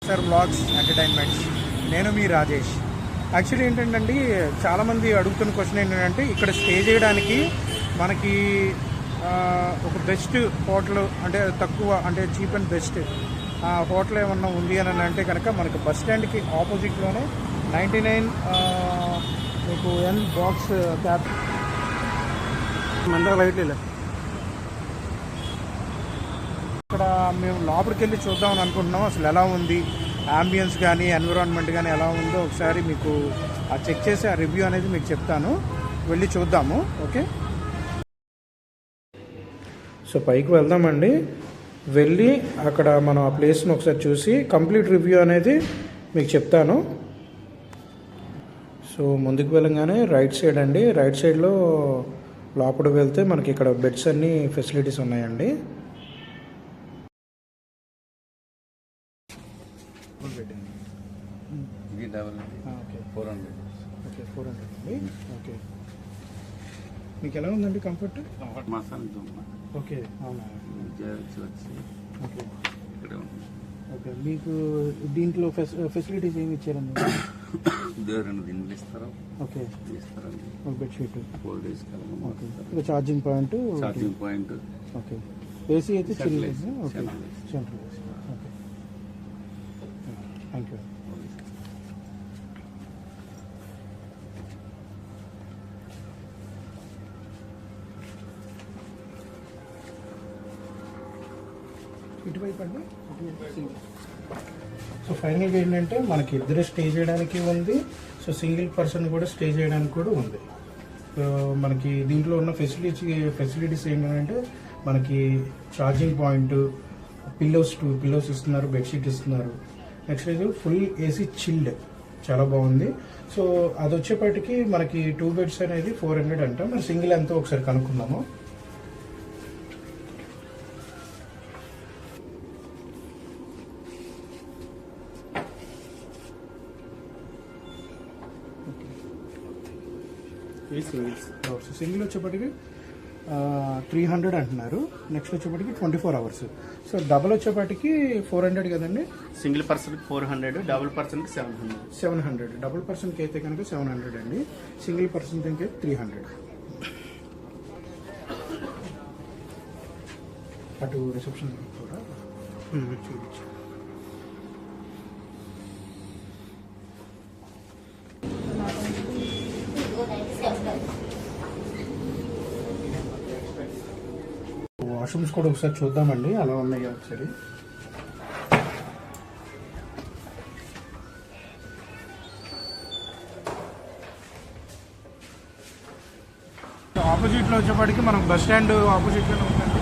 Sir vlogs entertainments. నేను మీ Rajesh. Actually ఏంటంటే చాలామంది అడుగుతున్న క్వశ్చన్ ఏంటంటే ఇక్కడ స్టే చేయడానికి మనకి ఒక బెస్ట్ హోటల్ అంటే తక్కువ అంటే చీప్ అండ్ బెస్ట్ హోటల్ ఏమన్నా ఉంది అని అంటే కనుక మనకి బస్ స్టాండ్కి ఆపోజిట్లోనే 99 మీకు ఎన్ బాక్స్ క్యాబ్ మందర లైట్ లేదు. ఇక్కడ మేము లోపలికి వెళ్ళి చూద్దామని అనుకుంటున్నాం. అసలు ఎలా ఉంది అంబియన్స్ కానీ ఎన్విరాన్మెంట్ కానీ ఎలా ఉందో ఒకసారి మీకు చెక్ చేసి ఆ రివ్యూ అనేది మీకు చెప్తాను. వెళ్ళి చూద్దాము. ఓకే, సో పైకి వెళ్దామండి. వెళ్ళి అక్కడ మనం ఆ ప్లేస్ని ఒకసారి చూసి కంప్లీట్ రివ్యూ అనేది మీకు చెప్తాను. సో ముందుకు వెళ్ళగానే రైట్ సైడ్ అండి, రైట్ సైడ్లో లోపలికి వెళ్తే మనకి ఇక్కడ బెడ్స్ అన్ని ఫెసిలిటీస్ ఉన్నాయండి. ఓకే 400 అండి. ఓకే, మీకు ఎలా ఉందండి కంఫర్ట్? ఓకే, అవునా? ఓకే ఓకే, మీకు దీంట్లో ఫెసిలిటీస్ ఏమి ఇచ్చారండి? Okay, bedsheet, okay, charging point, okay, AC అయితే children's. Okay, central AC. Okay, thank you. ఇటువైపు అండి. సో ఫైనల్గా ఏంటంటే మనకి ఇద్దరు స్టే చేయడానికి ఉంది. సో సింగిల్ పర్సన్ కూడా స్టే చేయడానికి కూడా ఉంది. సో మనకి దీంట్లో ఉన్న ఫెసిలిటీస్ ఏంటంటే మనకి ఛార్జింగ్ పాయింట్, టూ పిల్లోస్ ఇస్తున్నారు, బెడ్షీట్ ఇస్తున్నారు. నెక్స్ట్ ఇది ఫుల్ ఏసీ చిల్డ్, చాలా బాగుంది. సో అది వచ్చేప్పటికి మనకి 2 బెడ్స్ అనేది 400 అంట. మరి సింగిల్ ఎంతో ఒకసారి కనుక్కుందాము. సింగిల్ వచ్చేప్పటికి 300 అంటున్నారు. నెక్స్ట్ వచ్చేప్పటికి 24 hours. సో డబుల్ వచ్చేప్పటికి 400 కదండి. Single person 400, double person 700. Double పర్సన్కి అయితే కనుక 700 అండి. సింగిల్ పర్సన్ అయితే 300. అటు రిసెప్షన్ కూడా చూపించు. వాష్రూమ్స్ కూడా ఒకసారి చూద్దామండి అలా ఉన్నాయి. ఒకసారి ఆపోజిట్లో వచ్చేప్పటికి మనం బస్ స్టాండ్ ఆపోజిట్లోనే ఉందండి.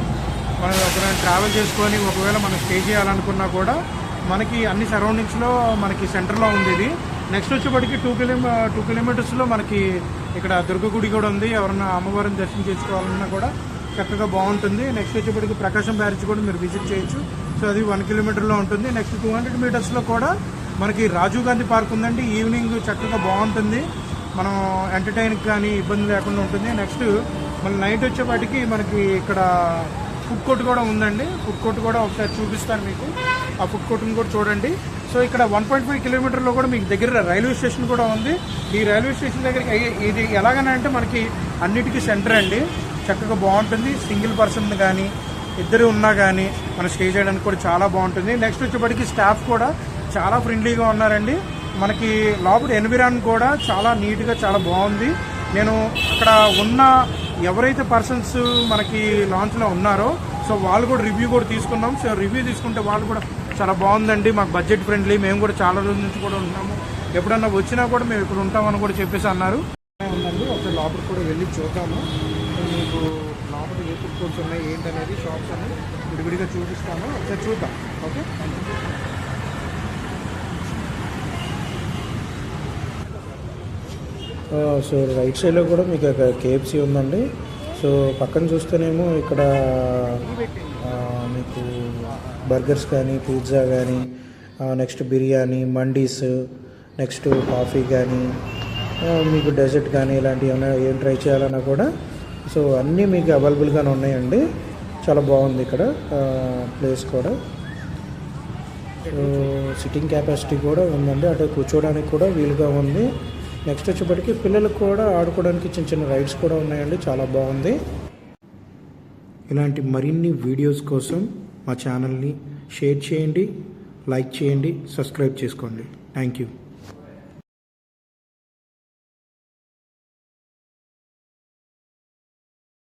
మనం ఒకవేళ ట్రావెల్ చేసుకొని ఒకవేళ మనం స్టే చేయాలనుకున్నా కూడా మనకి అన్ని సరౌండింగ్స్లో మనకి సెంటర్లో ఉంది ఇది. నెక్స్ట్ వచ్చేప్పటికి 2 కిలోమీటర్స్లో మనకి ఇక్కడ దుర్గ గుడి కూడా ఉంది. ఎవరన్నా అమ్మవారిని దర్శనం చేసుకోవాలన్నా కూడా చక్కగా బాగుంటుంది. నెక్స్ట్ వచ్చేప్పటికి ప్రకాశం బ్యారేజ్ కూడా మీరు విజిట్ చేయొచ్చు. సో అది 1 కిలోమీటర్లో ఉంటుంది. నెక్స్ట్ 200 మీటర్స్లో కూడా మనకి రాజీవ్ గాంధీ పార్క్ ఉందండి. ఈవినింగ్ చక్కగా బాగుంటుంది, మనం ఎంటర్టైన్కి కానీ ఇబ్బంది లేకుండా ఉంటుంది. నెక్స్ట్ మన నైట్ వచ్చేపాటికి మనకి ఇక్కడ ఫుడ్ కోర్ట్ కూడా ఉందండి. ఫుడ్ కోర్ట్ కూడా ఒకసారి చూపిస్తాను మీకు. ఆ ఫుడ్ కోర్ట్ని కూడా చూడండి. సో ఇక్కడ 1.5 కిలోమీటర్లో కూడా మీకు దగ్గర రైల్వే స్టేషన్ కూడా ఉంది. ఈ రైల్వే స్టేషన్ దగ్గరికి ఇది ఎలాగనంటే మనకి అన్నిటికీ సెంటర్ అండి. చక్కగా బాగుంటుంది. సింగిల్ పర్సన్ కానీ ఇద్దరు ఉన్నా కానీ మనం స్టే చేయడానికి కూడా చాలా బాగుంటుంది. నెక్స్ట్ వచ్చేప్పటికి స్టాఫ్ కూడా చాలా ఫ్రెండ్లీగా ఉన్నారండి. మనకి లోపల ఎన్విరాన్ కూడా చాలా నీట్గా చాలా బాగుంది. నేను అక్కడ ఉన్న ఎవరైతే పర్సన్స్ మనకి లాంచ్లో ఉన్నారో సో వాళ్ళు కూడా రివ్యూ కూడా తీసుకున్నాం. సో రివ్యూ తీసుకుంటే వాళ్ళు కూడా చాలా బాగుందండి, మాకు బడ్జెట్ ఫ్రెండ్లీ, మేము కూడా చాలా రోజుల నుంచి కూడా ఉన్నాము, ఎప్పుడన్నా వచ్చినా కూడా మేము ఇక్కడ ఉంటామని కూడా చెప్పేసి అన్నారు. ఉందండి, ఒకసారి లోపలికి కూడా వెళ్ళి చూద్దాము. మీకు లోపల ఏ ఫుడ్ కోర్ట్స్ ఉన్నాయి ఏంటనేది షాప్స్ అనేది విడివిడిగా చూపిస్తాను. ఒకసారి చూద్దాం. ఓకే, సో రైట్ సైడ్లో కూడా మీకు కేఎఫ్సీ ఉందండి. సో పక్కన చూస్తేనేమో ఇక్కడ మీకు బర్గర్స్ కానీ పిజ్జా కానీ next biryani, mandis, next coffee కానీ మీకు డెజర్ట్ కానీ ఇలాంటివి ఏమైనా ఏం ట్రై చేయాలన్నా కూడా సో అన్నీ మీకు అవైలబుల్గానే ఉన్నాయండి. చాలా బాగుంది ఇక్కడ ప్లేస్ కూడా. సో సిట్టింగ్ కెపాసిటీ కూడా ఉందండి, అటు కూర్చోవడానికి కూడా వీలుగా ఉంది. నెక్స్ట్ వచ్చేప్పటికి పిల్లలకు కూడా ఆడుకోవడానికి చిన్న చిన్న రైడ్స్ కూడా ఉన్నాయండి, చాలా బాగుంది. ఇలాంటి మరిన్ని వీడియోస్ కోసం మా ఛానల్ని షేర్ చేయండి, లైక్ చేయండి, సబ్స్క్రైబ్ చేసుకోండి. Thank you.